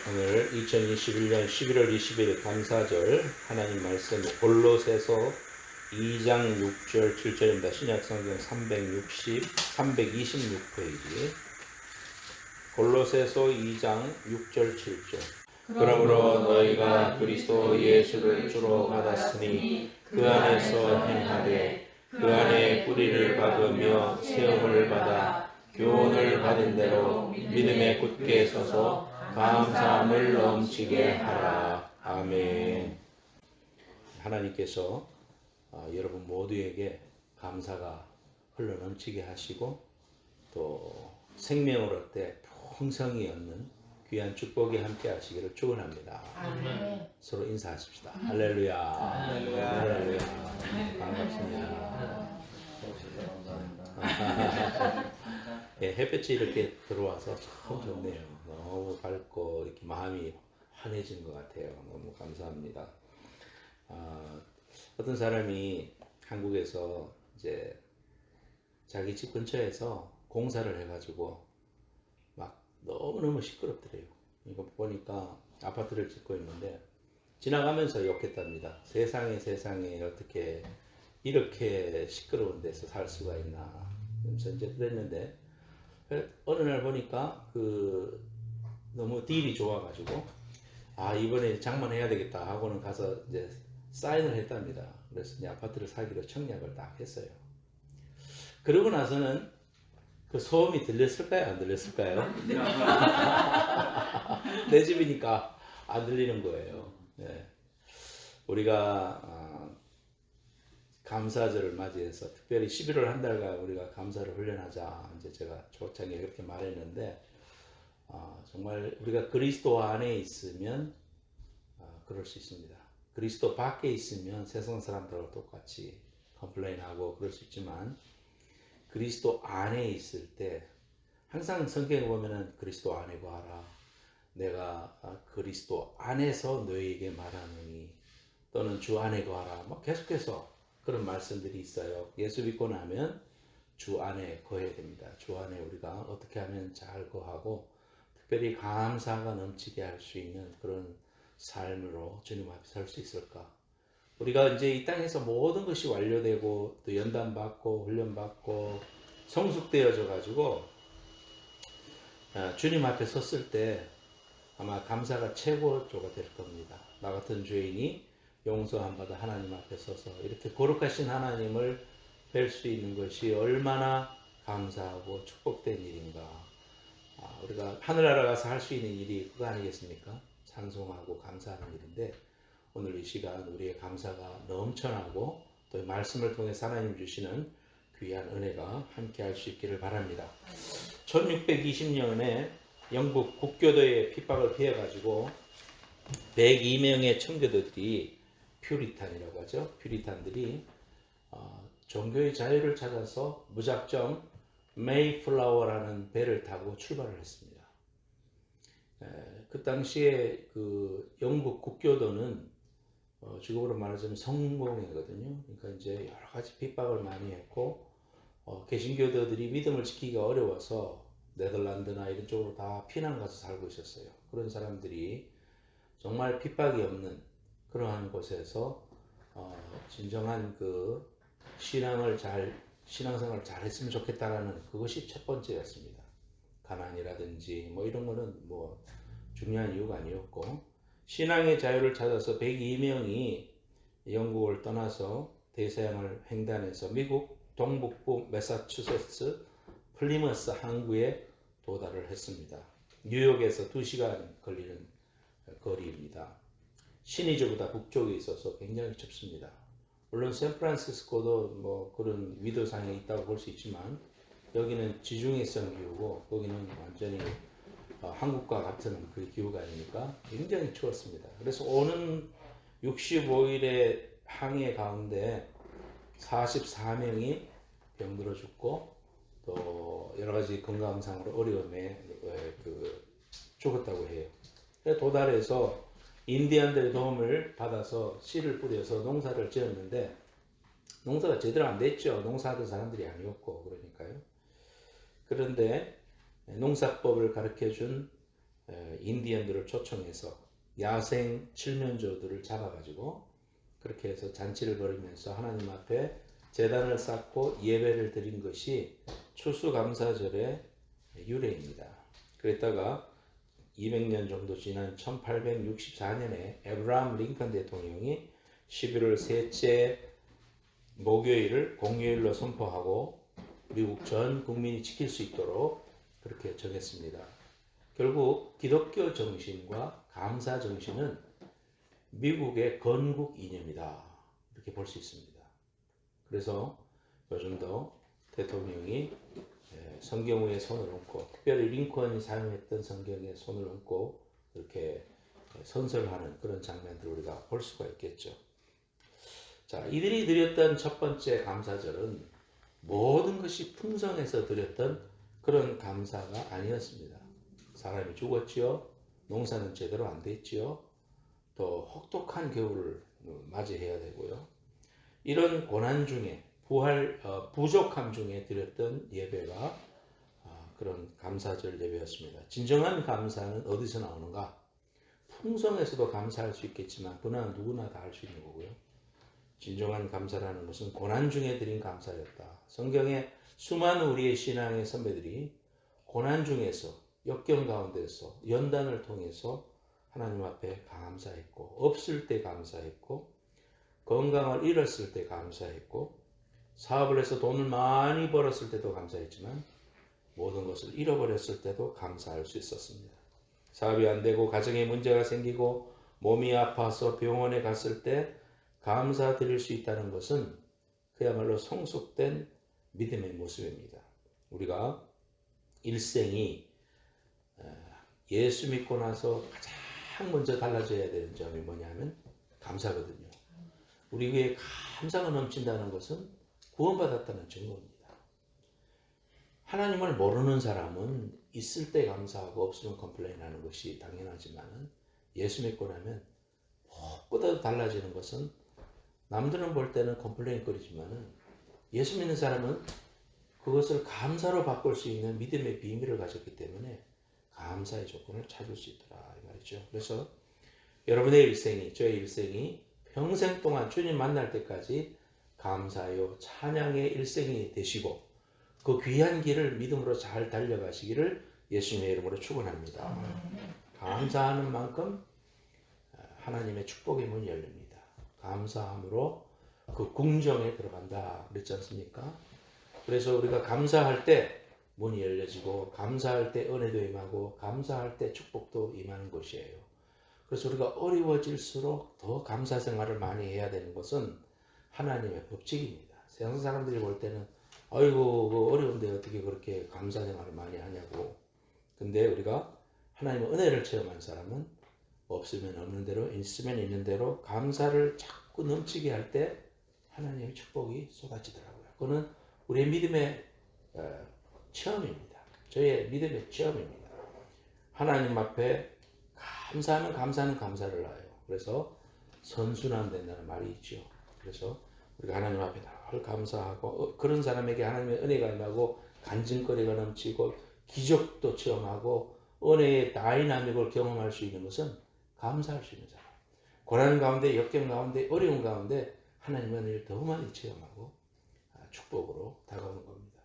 오늘 2021년 11월 20일 감사절 하나님 말씀 골로새서 2장 6절 7절입니다. 신약성경 326페이지 골로새서 2장 6절 7절 그러므로 너희가 그리스도 예수를 주로 받았으니 그 안에서 행하되 그 안에 뿌리를 박으며 세움을 받아 교훈을 받은 대로 믿음에 굳게 서서 감사함을 넘치게 하라. 아멘. 하나님께서 여러분 모두에게 감사가 흘러넘치게 하시고 또 생명을 얻되 풍성히 얻는 귀한 축복이 함께 하시기를 축원합니다. 아멘. 서로 인사하십시다. 할렐루야. 할렐루야. 반갑습니다. 예, 햇볕이 이렇게 들어와서 참 좋네요. 너무 밝고 이렇게 마음이 환해진 것 같아요. 너무 감사합니다. 어떤 사람이 한국에서 이제 자기 집 근처에서 공사를 해가지고 막 너무너무 시끄럽더래요. 이거 보니까 아파트를 짓고 있는데 지나가면서 욕했답니다. 세상에 어떻게 이렇게 시끄러운 데서 살 수가 있나. 그래서 이제 그랬는데 어느 날 보니까 너무 딜이 좋아가지고 이번에 장만해야 되겠다 하고는 가서 이제 사인을 했답니다. 그래서 이제 아파트를 사기로 청약을 딱 했어요. 그러고 나서는 그 소음이 들렸을까요? 안 들렸을까요? 내 집이니까 안 들리는 거예요. 네. 우리가 감사절을 맞이해서 특별히 11월 한 달간 우리가 감사를 훈련하자 이제 제가 초창기에 그렇게 말했는데 정말 우리가 그리스도 안에 있으면 그럴 수 있습니다. 그리스도 밖에 있으면 세상 사람들하고 똑같이 컴플레인하고 그럴 수 있지만 그리스도 안에 있을 때 항상 성경에 보면은 그리스도 안에 거하라. 내가 그리스도 안에서 너희에게 말하느니 또는 주 안에 거하라. 뭐 계속해서 그런 말씀들이 있어요. 예수 믿고 나면 주 안에 거해야 됩니다. 주 안에 우리가 어떻게 하면 잘 거하고 특별히 감사가 넘치게 할 수 있는 그런 삶으로 주님 앞에 설 수 있을까? 우리가 이제 이 땅에서 모든 것이 완료되고 또 연단받고 훈련받고 성숙되어져 가지고 주님 앞에 섰을 때 아마 감사가 최고조가 될 겁니다. 나 같은 죄인이 용서함 받아 하나님 앞에 서서 이렇게 거룩하신 하나님을 뵐 수 있는 것이 얼마나 감사하고 축복된 일인가. 우리가 하늘나라 가서 할 수 있는 일이 그거 아니겠습니까? 찬송하고 감사하는 일인데 오늘 이 시간 우리의 감사가 넘쳐나고 또 말씀을 통해 하나님 주시는 귀한 은혜가 함께 할 수 있기를 바랍니다. 1620년에 영국 국교도의 핍박을 피해가지고 102명의 청교도들이 퓨리탄이라고 하죠. 퓨리탄들이 종교의 자유를 찾아서 무작정 메이플라워라는 배를 타고 출발을 했습니다. 그 당시에 그 영국 국교도는 지금으로 말하자면 성공회거든요. 그러니까 이제 여러 가지 핍박을 많이 했고 개신교도들이 믿음을 지키기가 어려워서 네덜란드나 이런 쪽으로 다 피난 가서 살고 있었어요. 그런 사람들이 정말 핍박이 없는 그러한 곳에서 진정한 그 신앙생활을 잘 했으면 좋겠다라는 그것이 첫 번째였습니다. 가난이라든지 뭐 이런 거는 뭐 중요한 이유가 아니었고 신앙의 자유를 찾아서 102명이 영국을 떠나서 대서양을 횡단해서 미국 동북부 매사추세츠 플리머스 항구에 도달을 했습니다. 뉴욕에서 2시간 걸리는 거리입니다. 시니즈보다 북쪽에 있어서 굉장히 좁습니다. 물론 샌프란시스코도 뭐 그런 위도상에 있다고 볼 수 있지만 여기는 지중해성 기후고 거기는 완전히 한국과 같은 그 기후가 아니니까 굉장히 추웠습니다. 그래서 오는 65일의 항해 가운데 44명이 병들어 죽고 또 여러 가지 건강상으로 어려움에 죽었다고 해요. 도달해서 인디안들의 도움을 받아서 씨를 뿌려서 농사를 지었는데 농사가 제대로 안 됐죠. 농사하던 사람들이 아니었고 그러니까요. 그런데 농사법을 가르쳐준 인디언들을 초청해서 야생 칠면조들을 잡아가지고 그렇게 해서 잔치를 벌이면서 하나님 앞에 제단을 쌓고 예배를 드린 것이 추수감사절의 유래입니다. 그랬다가 200년 정도 지난 1864년에 에브라함 링컨 대통령이 11월 셋째 목요일을 공휴일로 선포하고 미국 전 국민이 지킬 수 있도록 그렇게 정했습니다. 결국 기독교 정신과 감사 정신은 미국의 건국 이념이다, 이렇게 볼 수 있습니다. 그래서 요즘도 대통령이 성경 위에 손을 얹고, 특별히 링컨이 사용했던 성경에 손을 얹고 이렇게 선설하는 그런 장면들을 우리가 볼 수가 있겠죠. 자, 이들이 드렸던 첫 번째 감사절은 모든 것이 풍성해서 드렸던 그런 감사가 아니었습니다. 사람이 죽었지요. 농사는 제대로 안 됐지요. 또 혹독한 겨울을 맞이해야 되고요. 이런 고난 중에 부족함 중에 드렸던 예배가 그런 감사절 예배였습니다. 진정한 감사는 어디서 나오는가? 풍성에서도 감사할 수 있겠지만 그는 누구나 다 할 수 있는 거고요. 진정한 감사라는 것은 고난 중에 드린 감사였다. 성경에 수많은 우리의 신앙의 선배들이 고난 중에서, 역경 가운데서, 연단을 통해서 하나님 앞에 감사했고, 없을 때 감사했고, 건강을 잃었을 때 감사했고, 사업을 해서 돈을 많이 벌었을 때도 감사했지만 모든 것을 잃어버렸을 때도 감사할 수 있었습니다. 사업이 안 되고 가정에 문제가 생기고 몸이 아파서 병원에 갔을 때 감사드릴 수 있다는 것은 그야말로 성숙된 믿음의 모습입니다. 우리가 일생이 예수 믿고 나서 가장 먼저 달라져야 되는 점이 뭐냐면 감사거든요. 우리에게 감사가 넘친다는 것은 구원받았다는 증거입니다. 하나님을 모르는 사람은 있을 때 감사하고 없으면 컴플레인하는 것이 당연하지만 예수 믿고 나면 무엇보다도 달라지는 것은 남들은 볼 때는 컴플레인거리지만 예수 믿는 사람은 그것을 감사로 바꿀 수 있는 믿음의 비밀을 가졌기 때문에 감사의 조건을 찾을 수 있더라 이 말이죠. 그래서 여러분의 일생이, 저의 일생이 평생 동안 주님 만날 때까지 감사요 찬양의 일생이 되시고 그 귀한 길을 믿음으로 잘 달려가시기를 예수님의 이름으로 축원합니다. 감사하는 만큼 하나님의 축복의 문이 열립니다. 감사함으로 그 궁정에 들어간다 그랬지 않습니까? 그래서 우리가 감사할 때 문이 열려지고 감사할 때 은혜도 임하고 감사할 때 축복도 임하는 것이에요. 그래서 우리가 어려워질수록 더 감사 생활을 많이 해야 되는 것은 하나님의 법칙입니다. 세상 사람들이 볼 때는 아이고 어려운데 어떻게 그렇게 감사 생활을 많이 하냐고. 근데 우리가 하나님의 은혜를 체험한 사람은 없으면 없는 대로, 있으면 있는 대로 감사를 자꾸 넘치게 할 때 하나님의 축복이 쏟아지더라고요. 그거는 우리의 믿음의 체험입니다. 저의 믿음의 체험입니다. 하나님 앞에 감사하면 감사는 감사를 낳아요. 그래서 선순환 된다는 말이 있죠. 그래서 우리가 하나님 앞에 늘 감사하고 그런 사람에게 하나님의 은혜가 임하고 간증거리가 넘치고 기적도 체험하고 은혜의 다이나믹을 경험할 수 있는 것은 감사할 수 있는 사람. 고난 가운데, 역경 가운데, 어려운 가운데 하나님의 은혜를 더 많이 체험하고 축복으로 다가오는 겁니다.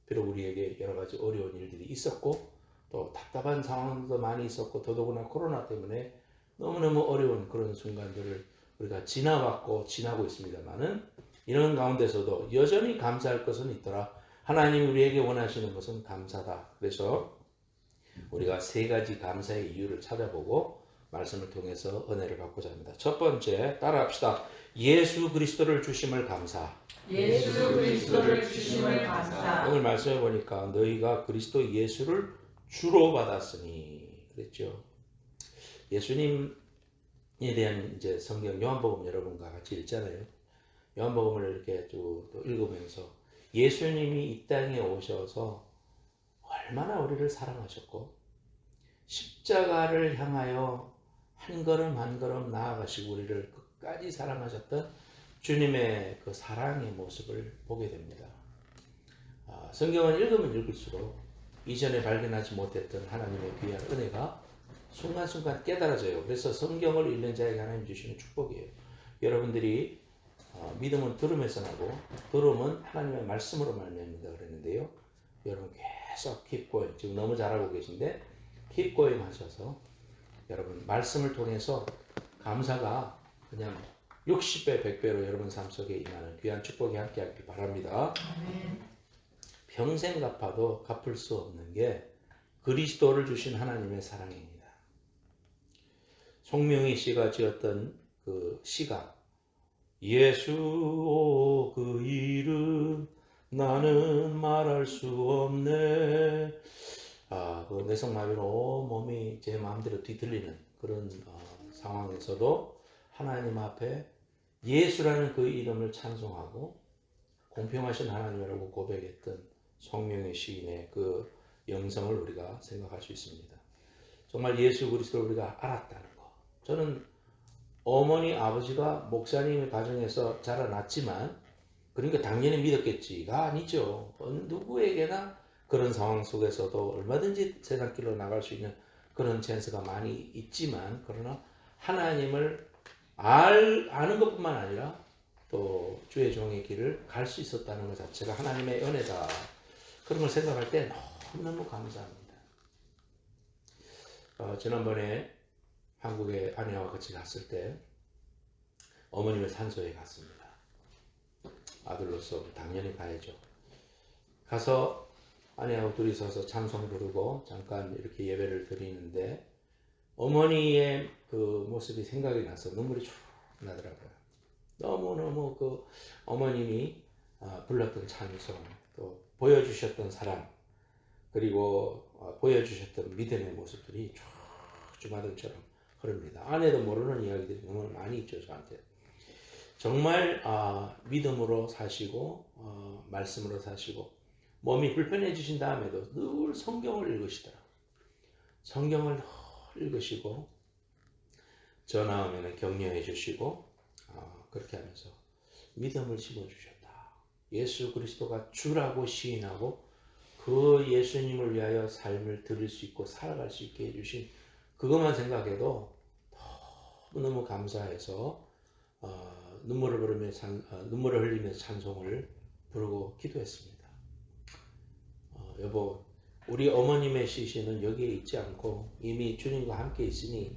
비록 우리에게 여러 가지 어려운 일들이 있었고 또 답답한 상황도 많이 있었고 더더구나 코로나 때문에 너무너무 어려운 그런 순간들을 우리가 지나왔고 지나고 있습니다만은 이런 가운데서도 여전히 감사할 것은 있더라. 하나님이 우리에게 원하시는 것은 감사다. 그래서 우리가 세 가지 감사의 이유를 찾아보고 말씀을 통해서 은혜를 받고자 합니다. 첫 번째, 따라합시다. 예수 그리스도를 주심을 감사. 예수 그리스도를 주심을 감사. 오늘 말씀해 보니까 너희가 그리스도 예수를 주로 받았으니 그랬죠. 예수님에 대한 이제 성경 요한복음 여러분과 같이 읽잖아요. 요한복음을 이렇게 또 읽으면서 예수님이 이 땅에 오셔서 얼마나 우리를 사랑하셨고 십자가를 향하여 한 걸음 한 걸음 나아가시고 우리를 끝까지 사랑하셨던 주님의 그 사랑의 모습을 보게 됩니다. 성경을 읽으면 읽을수록 이전에 발견하지 못했던 하나님의 귀한 은혜가 순간순간 깨달아져요. 그래서 성경을 읽는 자에게 하나님 주시는 축복이에요. 여러분들이 믿음은 들음에서 나고 들음은 하나님의 말씀으로 말미암는다 그랬는데요. 여러분 계속 keep going. 지금 너무 잘하고 계신데 keep going 하셔서 여러분 말씀을 통해서 감사가 그냥 60배, 100배로 여러분 삶 속에 임하는 귀한 축복이 함께 하길 바랍니다. 평생 갚아도 갚을 수 없는 게 그리스도를 주신 하나님의 사랑입니다. 송명희 씨가 지었던 그 시가 예수 그 이름 나는 말할 수 없네. 그 뇌성마비로 온몸이 제 마음대로 뒤틀리는 그런 상황에서도 하나님 앞에 예수라는 그 이름을 찬송하고 공평하신 하나님이라고 고백했던 송명의 시인의 그 영성을 우리가 생각할 수 있습니다. 정말 예수 그리스도를 우리가 알았다는 거. 저는 어머니 아버지가 목사님의 가정에서 자라났지만 그러니까 당연히 믿었겠지가 아니죠. 누구에게나 그런 상황 속에서도 얼마든지 세상길로 나갈 수 있는 그런 찬스가 많이 있지만 그러나 하나님을 아는 것뿐만 아니라 또 주의 종의 길을 갈 수 있었다는 것 자체가 하나님의 은혜다. 그런 걸 생각할 때 너무너무 감사합니다. 지난번에 한국에 아내와 같이 갔을 때 어머님의 산소에 갔습니다. 아들로서 당연히 가야죠. 가서 아내하고 둘이 서서 찬송 부르고 잠깐 이렇게 예배를 드리는데 어머니의 그 모습이 생각이 나서 눈물이 쭉 나더라고요. 너무너무 그 어머님이 불렀던 찬송, 또 보여주셨던 사랑, 그리고 보여주셨던 믿음의 모습들이 쭉 주마등처럼 흐릅니다. 아내도 모르는 이야기들이 너무 많이 있죠, 저한테. 정말 믿음으로 사시고 말씀으로 사시고 몸이 불편해지신 다음에도 늘 성경을 읽으시더라고요. 성경을 늘 읽으시고 전화 오면 격려해 주시고 그렇게 하면서 믿음을 심어주셨다. 예수 그리스도가 주라고 시인하고 그 예수님을 위하여 삶을 들을 수 있고 살아갈 수 있게 해주신 그것만 생각해도 너무너무 감사해서 눈물을 흘리면서 찬송을 부르고 기도했습니다. 여보, 우리 어머님의 시신은 여기에 있지 않고 이미 주님과 함께 있으니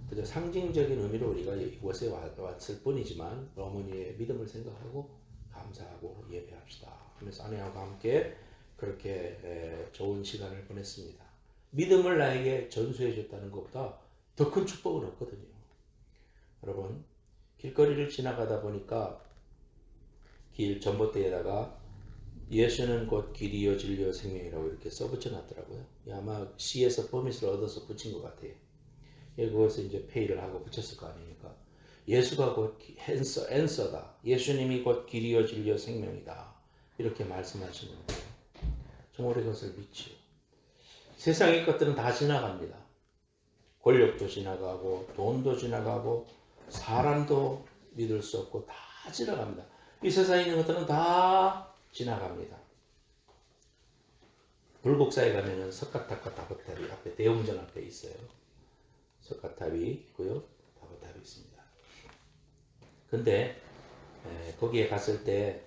그저 상징적인 의미로 우리가 이곳에 왔을 뿐이지만 어머니의 믿음을 생각하고 감사하고 예배합시다 하면서 아내하고 함께 그렇게 좋은 시간을 보냈습니다. 믿음을 나에게 전수해 줬다는 것보다 더 큰 축복은 없거든요. 여러분, 길거리를 지나가다 보니까 길 전봇대에다가 예수는 곧 길이요 진리요 생명이라고 이렇게 써붙여 놨더라고요. 아마 시에서 퍼밋을 얻어서 붙인 것 같아요. 그것을 이제 페이를 하고 붙였을 거 아닙니까? 예수가 곧 앤서다. 예수님이 곧 길이요 진리요 생명이다. 이렇게 말씀하시는 거예요. 정말 그것을 믿지요. 세상의 것들은 다 지나갑니다. 권력도 지나가고 돈도 지나가고 사람도 믿을 수 없고 다 지나갑니다. 이 세상에 있는 것들은 다 지나갑니다. 불국사에 가면은 석가탑과 다보탑이 앞에 대웅전 앞에 있어요. 석가탑이 있고요, 다보탑이 있습니다. 근데 거기에 갔을 때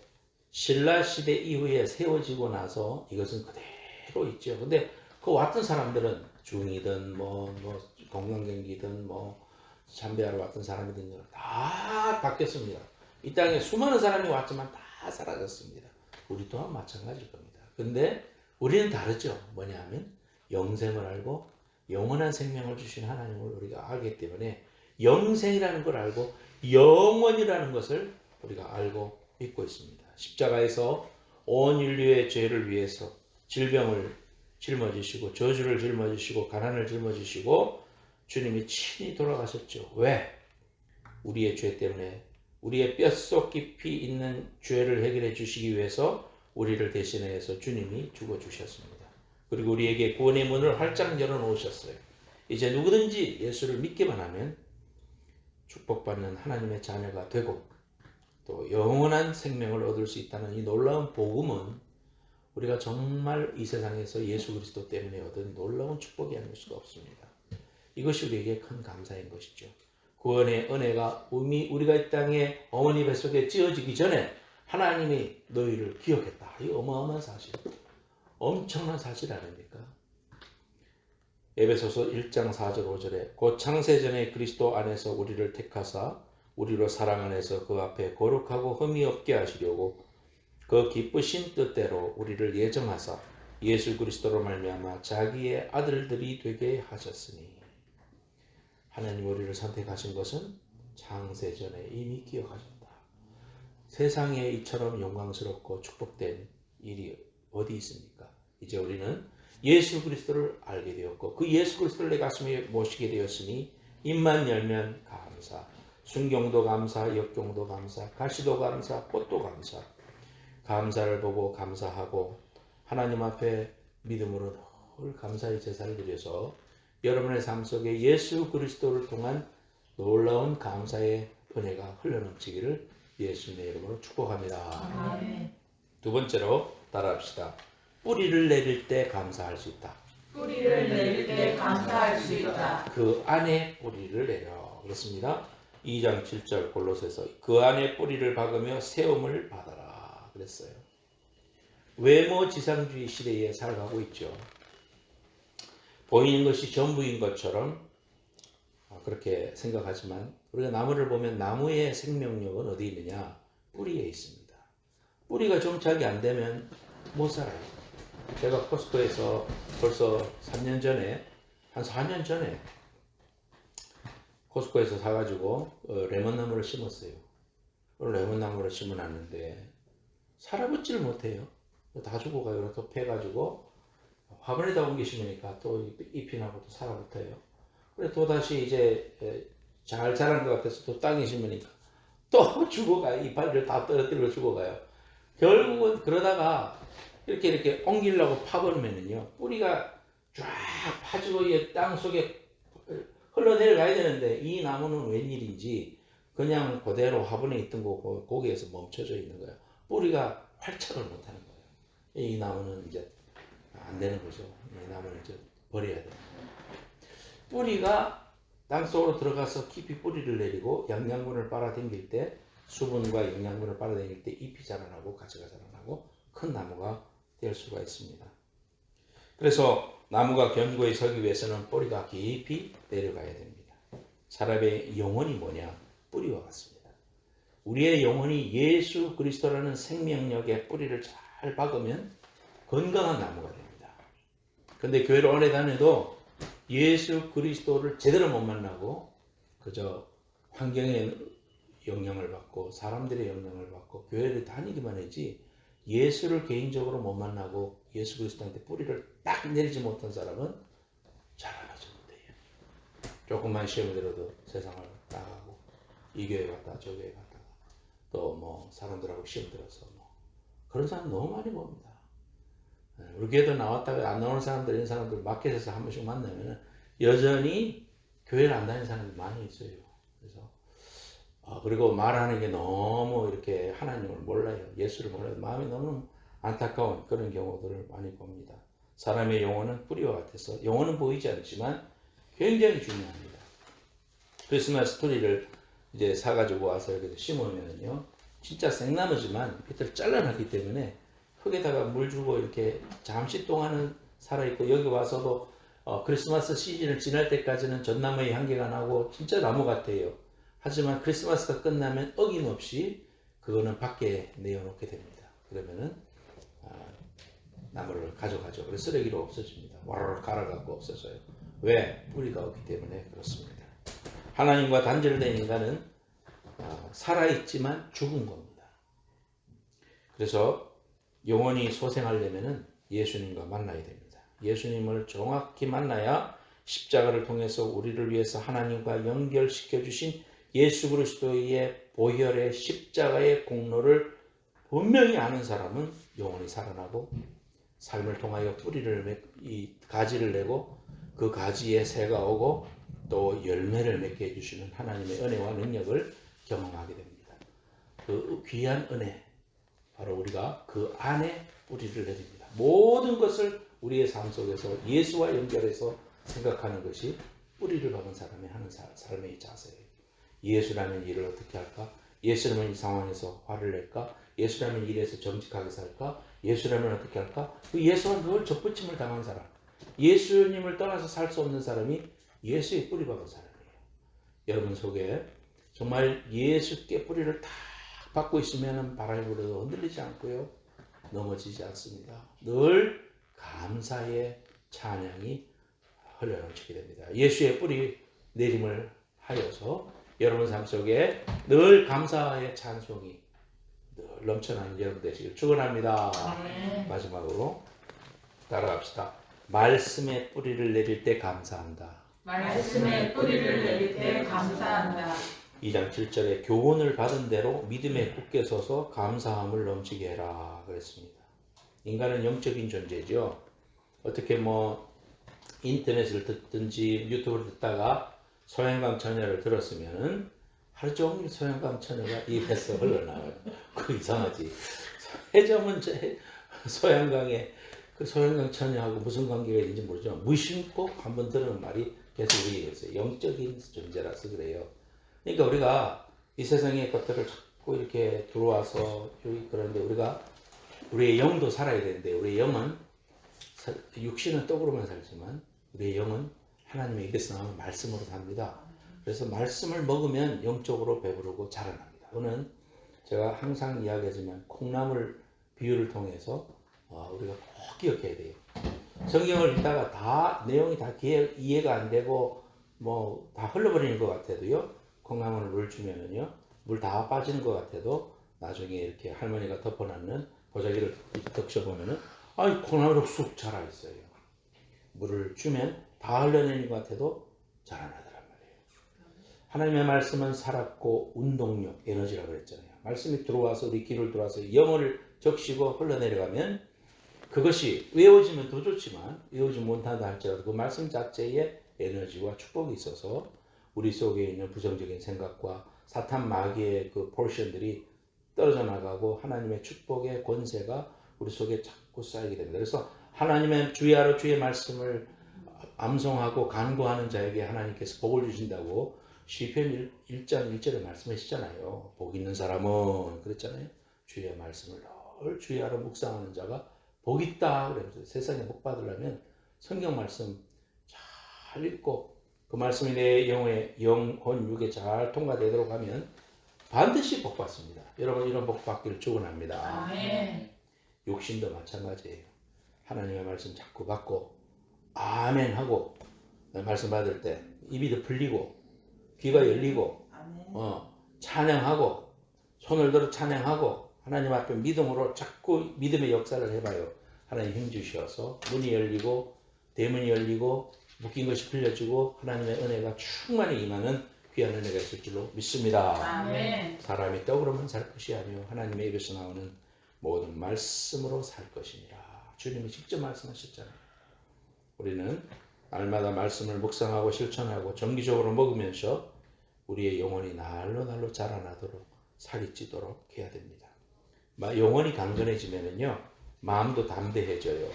신라 시대 이후에 세워지고 나서 이것은 그대로 있죠. 근데 그 왔던 사람들은 중이든 뭐 관광객이든 참배하러 왔던 사람이든 다 바뀌었습니다. 이 땅에 수많은 사람이 왔지만 다 사라졌습니다. 우리 또한 마찬가지일 겁니다. 근데 우리는 다르죠. 뭐냐 하면 영생을 알고 영원한 생명을 주신 하나님을 우리가 알기 때문에 영생이라는 걸 알고 영원이라는 것을 우리가 알고 믿고 있습니다. 십자가에서 온 인류의 죄를 위해서 질병을 짊어지시고 저주를 짊어지시고 가난을 짊어지시고 주님이 친히 돌아가셨죠. 왜? 우리의 죄 때문에 우리의 뼛속 깊이 있는 죄를 해결해 주시기 위해서 우리를 대신해서 주님이 죽어주셨습니다. 그리고 우리에게 구원의 문을 활짝 열어놓으셨어요. 이제 누구든지 예수를 믿기만 하면 축복받는 하나님의 자녀가 되고 또 영원한 생명을 얻을 수 있다는 이 놀라운 복음은 우리가 정말 이 세상에서 예수 그리스도 때문에 얻은 놀라운 축복이 아닐 수가 없습니다. 이것이 우리에게 큰 감사인 것이죠. 구원의 은혜가 우리가 이 땅에 어머니 뱃속에 찌어지기 전에 하나님이 너희를 기억했다. 이 어마어마한 사실, 엄청난 사실 아닙니까? 에베소서 1장 4절 5절에 곧 창세전에 그리스도 안에서 우리를 택하사 우리로 사랑 안에서 그 앞에 거룩하고 흠이 없게 하시려고 그 기쁘신 뜻대로 우리를 예정하사 예수 그리스도로 말미암아 자기의 아들들이 되게 하셨으니. 하나님 우리를 선택하신 것은 창세전에 이미 기억하셨다. 세상에 이처럼 영광스럽고 축복된 일이 어디 있습니까? 이제 우리는 예수 그리스도를 알게 되었고 그 예수 그리스도를 내 가슴에 모시게 되었으니 입만 열면 감사, 순경도 감사, 역경도 감사, 가시도 감사, 꽃도 감사. 감사를 보고 감사하고 하나님 앞에 믿음으로 늘 감사의 제사를 드려서 여러분의 삶 속에 예수 그리스도를 통한 놀라운 감사의 은혜가 흘러넘치기를 예수님의 이름으로 축복합니다. 아멘. 두 번째로 따라합시다. 뿌리를 내릴 때 감사할 수 있다. 뿌리를 내릴 때 감사할 수 있다. 그 안에 뿌리를 내려. 그렇습니다. 2장 7절 골로새서 그 안에 뿌리를 박으며 세움을 받아라 그랬어요. 외모 지상주의 시대에 살아가고 있죠. 보이는 것이 전부인 것처럼 그렇게 생각하지만 우리가 나무를 보면 나무의 생명력은 어디 있느냐? 뿌리에 있습니다. 뿌리가 정착이 안 되면 못 살아요. 제가 코스코에서 벌써 3년 전에 한 4년 전에 코스코에서 사가지고 레몬나무를 심었어요. 레몬나무를 심어놨는데 살아붙지를 못해요. 다 죽어가요. 또 패가지고 화분에다 옮겨 심으니까 또 잎이 나고 또 살아붙어요. 그래 또 다시 이제 잘 자란 것 같아서 또 땅에 심으니까 또 죽어가요. 이파리를 다 떨어뜨리고 죽어가요. 결국은 그러다가 이렇게 옮기려고 파버리면요 뿌리가 쫙 파지고 땅 속에 흘러내려가야 되는데 이 나무는 웬일인지 그냥 그대로 화분에 있던 거기에서 멈춰져 있는 거예요. 뿌리가 활착을 못하는 거예요. 이 나무는 이제 안 되는 거죠. 이 나무는 이제 버려야 돼요. 뿌리가 땅속으로 들어가서 깊이 뿌리를 내리고 영양분을 빨아당길 때 수분과 영양분을 빨아당길 때 잎이 자라나고 가지가 자라나고 큰 나무가 될 수가 있습니다. 그래서 나무가 견고히 서기 위해서는 뿌리가 깊이 내려가야 됩니다. 사람의 영혼이 뭐냐? 뿌리와 같습니다. 우리의 영혼이 예수 그리스도라는 생명력의 뿌리를 잘 박으면 건강한 나무가 됩니다. 그런데 교회를 오래 다녀도 예수 그리스도를 제대로 못 만나고 그저 환경의 영향을 받고 사람들의 영향을 받고 교회를 다니기만 하지 예수를 개인적으로 못 만나고 예수 그리스도한테 뿌리를 딱 내리지 못한 사람은 자라나지 못해요. 조금만 시험을 들어도 세상을 나가고 이 교회 갔다 저 교회 갔다가 또 뭐 사람들하고 시험 들어서 뭐 그런 사람 너무 많이 봅니다. 우리 교회도 나왔다가 안 나오는 사람들 이런 사람들 마켓에서 한 번씩 만나면 여전히 교회를 안 다니는 사람들이 많이 있어요. 그래서 그리고 말하는 게 너무 이렇게 하나님을 몰라요. 예수를 몰라요. 마음이 너무 안타까운 그런 경우들을 많이 봅니다. 사람의 영혼은 뿌리와 같아서 영혼은 보이지 않지만 굉장히 중요합니다. 크리스마스 트리를 이제 사가지고 와서 이렇게 심으면요. 진짜 생나무지만 밑을 잘라놨기 때문에 흙에다가 물 주고 이렇게 잠시 동안은 살아있고 여기 와서도 크리스마스 시즌을 지날 때까지는 전나무의 향기가 나고 진짜 나무 같아요. 하지만 크리스마스가 끝나면 어김없이 그거는 밖에 내어놓게 됩니다. 그러면은 나무를 가져가죠. 그래서 쓰레기로 없어집니다. 와르르 갈아갖고 없어져요. 왜? 뿌리가 없기 때문에 그렇습니다. 하나님과 단절된 인간은 살아있지만 죽은 겁니다. 그래서 영원히 소생하려면 예수님과 만나야 됩니다. 예수님을 정확히 만나야 십자가를 통해서 우리를 위해서 하나님과 연결시켜 주신 예수 그리스도의 보혈의 십자가의 공로를 분명히 아는 사람은 영원히 살아나고 삶을 통하여 이 가지를 내고 그 가지에 새가 오고 또 열매를 맺게 해주시는 하나님의 은혜와 능력을 경험하게 됩니다. 그 귀한 은혜 바로 우리가 그 안에 뿌리를 내립니다. 모든 것을 우리의 삶 속에서 예수와 연결해서 생각하는 것이 뿌리를 박은 사람이 하는 사람의 자세예요. 예수라면 일을 어떻게 할까? 예수라면 이 상황에서 화를 낼까? 예수라면 일에서 정직하게 살까? 예수라면 어떻게 할까? 그 예수와 늘 접붙임을 당한 사람. 예수님을 떠나서 살 수 없는 사람이 예수의 뿌리 박은 사람이에요. 여러분 속에 정말 예수께 뿌리를 탁 박고 있으면 바람이 불어도 흔들리지 않고요. 넘어지지 않습니다. 늘 감사의 찬양이 흘러넘치게 됩니다. 예수의 뿌리 내림을 하여서 여러분 삶 속에 늘 감사의 찬송이 늘 넘쳐나는 여러분 되시길 축원합니다. 아멘. 마지막으로 따라갑시다. 말씀의 뿌리를 내릴 때 감사한다. 말씀에 뿌리를 내릴 때 감사한다. 2장 7절에 교훈을 받은 대로 믿음에 굳게 서서 감사함을 넘치게 해라 그랬습니다. 인간은 영적인 존재죠. 어떻게 인터넷을 듣든지 유튜브를 듣다가 소양강 처녀를 들었으면 하루 종일 소양강 처녀가 입에서 흘러나와요. 그 이상하지. 해점은 소양강에 그 소양강 처녀하고 무슨 관계가 있는지 모르죠. 무심코 한번 들은 말이 계속 우리에게 있어요. 영적인 존재라서 그래요. 그러니까 우리가 이 세상의 것들을 자꾸 이렇게 들어와서 그런데 우리가 우리의 영도 살아야 되는데 우리의 영은 육신은 떡으로만 살지만 우리의 영은 하나님의 입에서 나오는 말씀으로 삽니다. 그래서 말씀을 먹으면 영적으로 배부르고 자라납니다. 그거는 제가 항상 이야기하지만 콩나물 비유를 통해서 우리가 꼭 기억해야 돼요. 성경을 읽다가 다 내용이 다 이해가 안 되고 다 흘러버리는 것 같아도요. 콩나물을 물 주면은요. 물 다 빠지는 것 같아도 나중에 이렇게 할머니가 덮어놨는 보자기를 덮쳐보면은 콩나물이 쑥 자라 있어요. 물을 주면 다 흘러내는 것 같아도 자라나더란 말이에요. 하나님의 말씀은 살았고 운동력, 에너지라고 그랬잖아요. 말씀이 들어와서 우리 귀를 들어와서 영을 적시고 흘러내려가면 그것이 외워지면 더 좋지만 외우지 못한다 할지라도 그 말씀 자체에 에너지와 축복이 있어서 우리 속에 있는 부정적인 생각과 사탄 마귀의 그 포션들이 떨어져 나가고 하나님의 축복의 권세가 우리 속에 자꾸 쌓이게 됩니다. 그래서 하나님의 주야로 주의 말씀을 암송하고 간구하는 자에게 하나님께서 복을 주신다고 시편 1장 1절에 말씀하시잖아요. 복 있는 사람은 그랬잖아요. 주의 말씀을 늘 주야로 묵상하는 자가 복 있다. 그래서 세상에 복 받으려면 성경 말씀 잘 읽고 그 말씀이 내 영혼 육에 잘 통과되도록 하면 반드시 복 받습니다. 여러분 이런 복 받기를 축원합니다. 아멘. 육신도 마찬가지예요. 하나님의 말씀 자꾸 받고 아멘 하고 말씀 받을 때 입이 더 풀리고 귀가 열리고 찬양하고 손을 들어 찬양하고 하나님 앞에 믿음으로 자꾸 믿음의 역사를 해봐요. 하나님 힘 주셔서 문이 열리고 대문이 열리고 묶인 것이 풀려지고 하나님의 은혜가 충만히 임하는 귀한 은혜가 있을 줄로 믿습니다. 아멘. 사람이 떡으로만 살 것이 아니요 하나님의 입에서 나오는 모든 말씀으로 살 것이니라. 주님이 직접 말씀하셨잖아요. 우리는 날마다 말씀을 묵상하고 실천하고 정기적으로 먹으면서 우리의 영혼이 날로 자라나도록 살이 찌도록 해야 됩니다. 영혼이 강건해지면은요 마음도 담대해져요.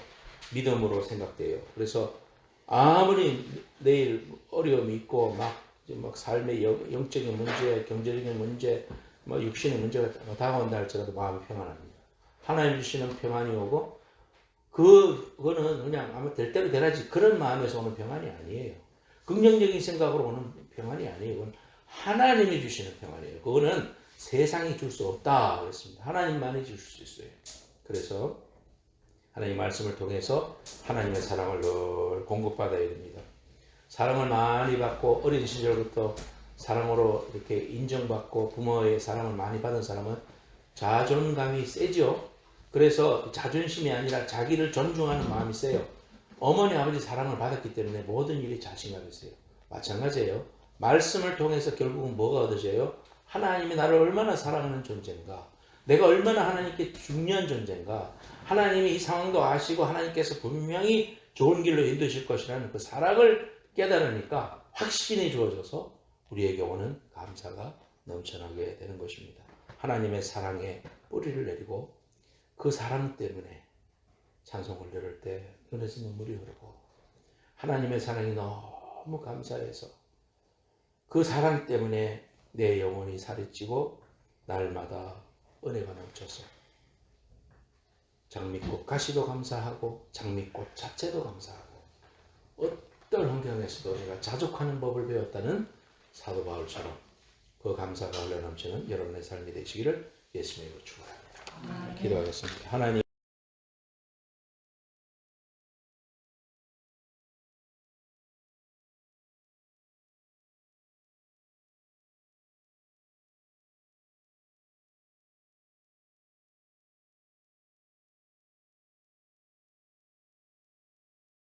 믿음으로 생각돼요. 그래서 아무리 내일 어려움이 있고 막 삶의 영적인 문제, 경제적인 문제, 육신의 문제가 다가온다 할지라도 마음이 평안합니다. 하나님 주시는 평안이 오고 그거는 그냥 아마 될 대로 되라지 그런 마음에서 오는 평안이 아니에요. 긍정적인 생각으로 오는 평안이 아니에요. 그건 하나님이 주시는 평안이에요. 그거는 세상이 줄 수 없다 그랬습니다. 하나님만이 줄 수 있어요. 그래서 하나님 말씀을 통해서 하나님의 사랑을 늘 공급받아야 됩니다. 사랑을 많이 받고 어린 시절부터 사랑으로 이렇게 인정받고 부모의 사랑을 많이 받은 사람은 자존감이 세죠. 그래서 자존심이 아니라 자기를 존중하는 마음이 세요. 어머니 아버지 사랑을 받았기 때문에 모든 일이 자신감이 있어요. 마찬가지예요. 말씀을 통해서 결국은 뭐가 얻어져요? 하나님이 나를 얼마나 사랑하는 존재인가, 내가 얼마나 하나님께 중요한 존재인가, 하나님이 이 상황도 아시고 하나님께서 분명히 좋은 길로 인도하실 것이라는 그 사랑을 깨달으니까 확신이 주어져서 우리에게 오는 감사가 넘쳐나게 되는 것입니다. 하나님의 사랑에 뿌리를 내리고 그 사랑 때문에 찬송을 들을 때 눈에서 눈물이 흐르고 하나님의 사랑이 너무 너무 감사해서 그 사랑 때문에 내 영혼이 살이 찌고 날마다 은혜가 넘쳐서 장미꽃 가시도 감사하고 장미꽃 자체도 감사하고 어떤 환경에서도 내가 자족하는 법을 배웠다는 사도 바울처럼 그 감사가 흘러넘치는 여러분의 삶이 되시기를 예수님으로 축원합니다. 기도하겠습니다. 하나님